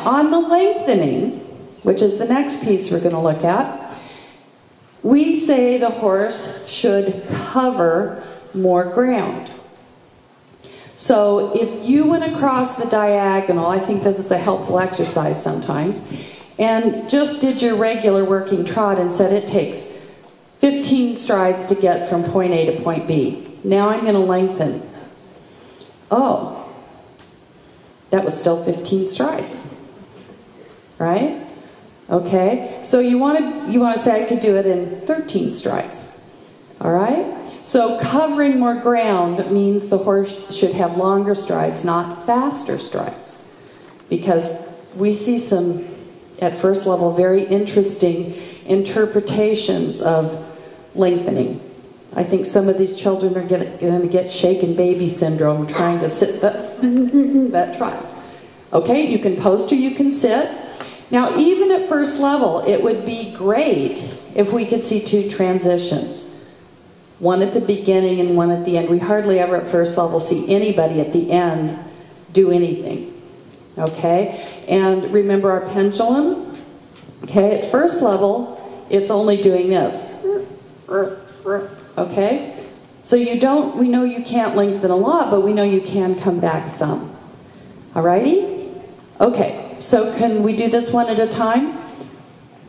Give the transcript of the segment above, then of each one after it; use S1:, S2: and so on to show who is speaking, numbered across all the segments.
S1: on the lengthening, which is the next piece we're going to look at, we say the horse should cover more ground. So if you went across the diagonal, I think this is a helpful exercise sometimes, and just did your regular working trot and said it takes 15 strides to get from point A to point B. Now I'm going to lengthen. Oh, that was still 15 strides, right? Okay, so you want to say I could do it in 13 strides, all right? So covering more ground means the horse should have longer strides, not faster strides, because we see some, at first level, very interesting interpretations of lengthening. I think some of these children are going to get shaken baby syndrome trying to sit that trot. Okay, you can post or you can sit. Now, even at first level, it would be great if we could see two transitions. One at the beginning and one at the end. We hardly ever at first level see anybody at the end do anything. Okay? And remember our pendulum? Okay, at first level, it's only doing this. Okay? So we know you can't lengthen a lot, but we know you can come back some. Alrighty? Okay, so can we do this one at a time?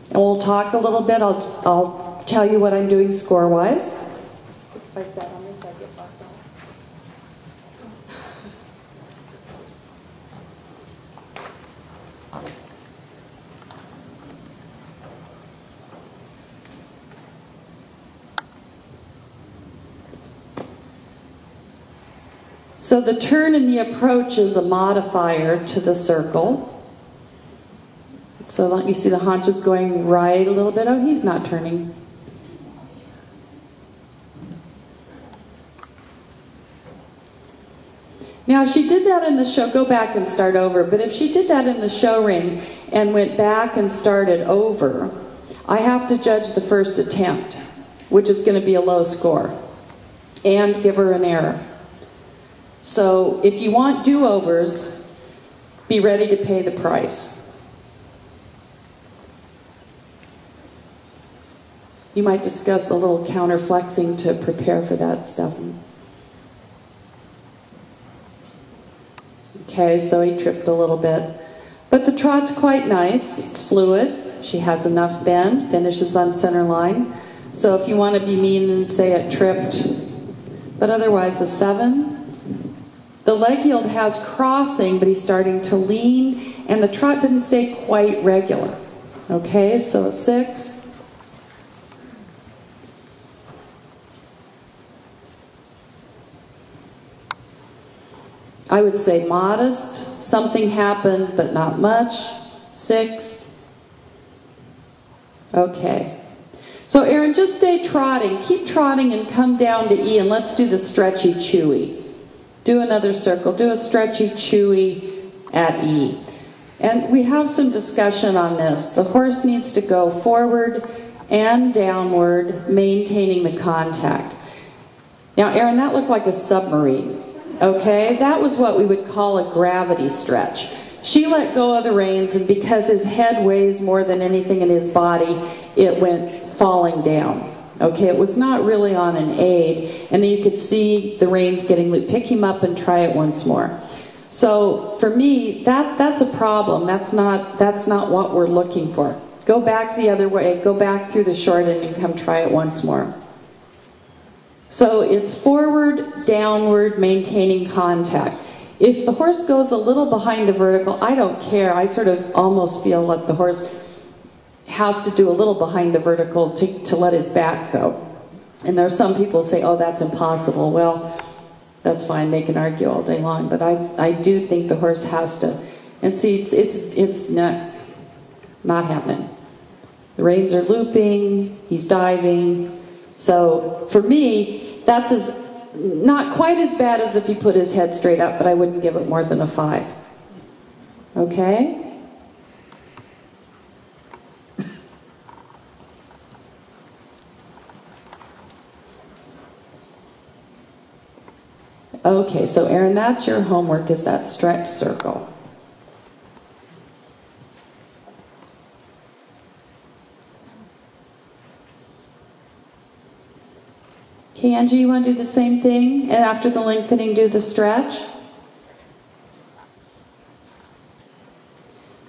S1: And we'll talk a little bit. I'll tell you what I'm doing score-wise. If I sat on this, I'd get locked off. So the turn and the approach is a modifier to the circle. So you see the haunches going right a little bit. Oh, he's not turning. Now, if she did that in the show, go back and start over. But if she did that in the show ring and went back and started over, I have to judge the first attempt, which is going to be a low score, and give her an error. So if you want do-overs, be ready to pay the price. You might discuss a little counter-flexing to prepare for that, Steffen. Okay, so he tripped a little bit. But the trot's quite nice. It's fluid. She has enough bend. Finishes on center line. So if you want to be mean and say it tripped, but otherwise a 7. The leg yield has crossing, but he's starting to lean, and the trot didn't stay quite regular. Okay, so a 6. I would say modest. Something happened, but not much. 6. Okay. So Erin, just stay trotting. Keep trotting and come down to E, and let's do the stretchy chewy. Do another circle. Do a stretchy chewy at E. And we have some discussion on this. The horse needs to go forward and downward, maintaining the contact. Now, Erin, that looked like a submarine. Okay, that was what we would call a gravity stretch. She let go of the reins, and because his head weighs more than anything in his body, it went falling down. Okay, it was not really on an aid, and then you could see the reins getting loose. Pick him up and try it once more. So for me, that's a problem. That's not what we're looking for. Go back the other way. Go back through the short end and come try it once more. So it's forward, downward, maintaining contact. If the horse goes a little behind the vertical, I don't care. I sort of almost feel like the horse has to do a little behind the vertical to let his back go. And there are some people who say, oh, that's impossible. Well, that's fine. They can argue all day long. But I do think the horse has to. And see, it's not happening. The reins are looping. He's diving. So for me, that's not quite as bad as if he put his head straight up, but I wouldn't give it more than a 5. Okay? Okay, so Erin, that's your homework, is that stretch circle. Okay, Angie, you want to do the same thing? And after the lengthening, do the stretch?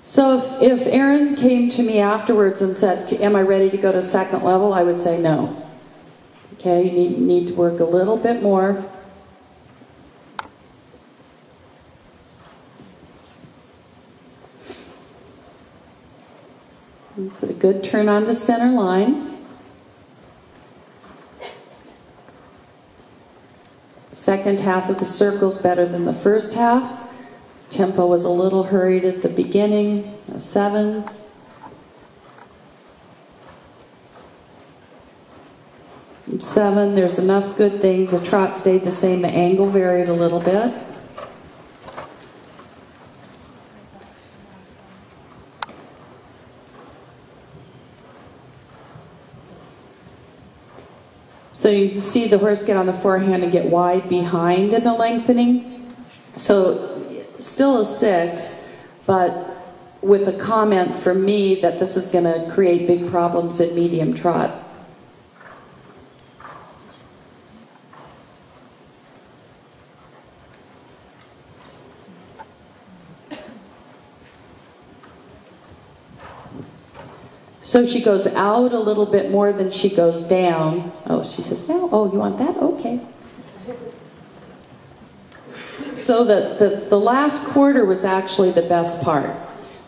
S1: So if Erin came to me afterwards and said, am I ready to go to second level? I would say no. Okay, you need to work a little bit more. It's a good turn on to center line. Second half of the circle is better than the first half. Tempo was a little hurried at the beginning. 7. And 7, there's enough good things. The trot stayed the same. The angle varied a little bit. So you can see the horse get on the forehand and get wide behind in the lengthening. So still a 6, but with a comment from me that this is going to create big problems in medium trot. So she goes out a little bit more than she goes down. Oh, she says, no, oh, you want that? Okay. So the last quarter was actually the best part.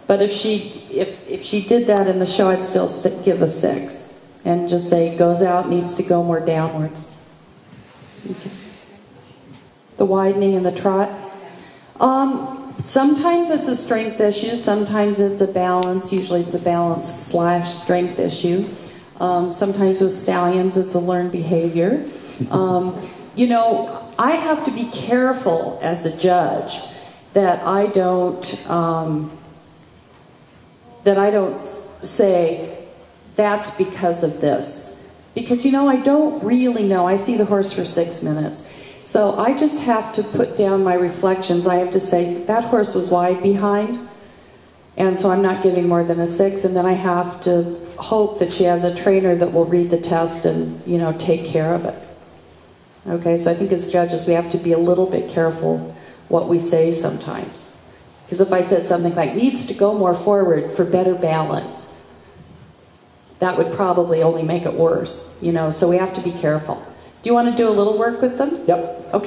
S1: But if she did that in the show, I'd still give a 6. And just say, goes out, needs to go more downwards. Okay. The widening and the trot. Sometimes it's a strength issue, sometimes it's a balance, usually it's a balance / strength issue. Sometimes with stallions it's a learned behavior. You know, I have to be careful as a judge that I don't say that's because of this. Because, you know, I don't really know. I see the horse for 6 minutes. So I just have to put down my reflections. I have to say, that horse was wide behind, and so I'm not giving more than a 6, and then I have to hope that she has a trainer that will read the test and, you know, take care of it. Okay, so I think as judges we have to be a little bit careful what we say sometimes. Because if I said something like, needs to go more forward for better balance, that would probably only make it worse, you know, so we have to be careful. Do you want to do a little work with them?
S2: Yep.
S1: Okay.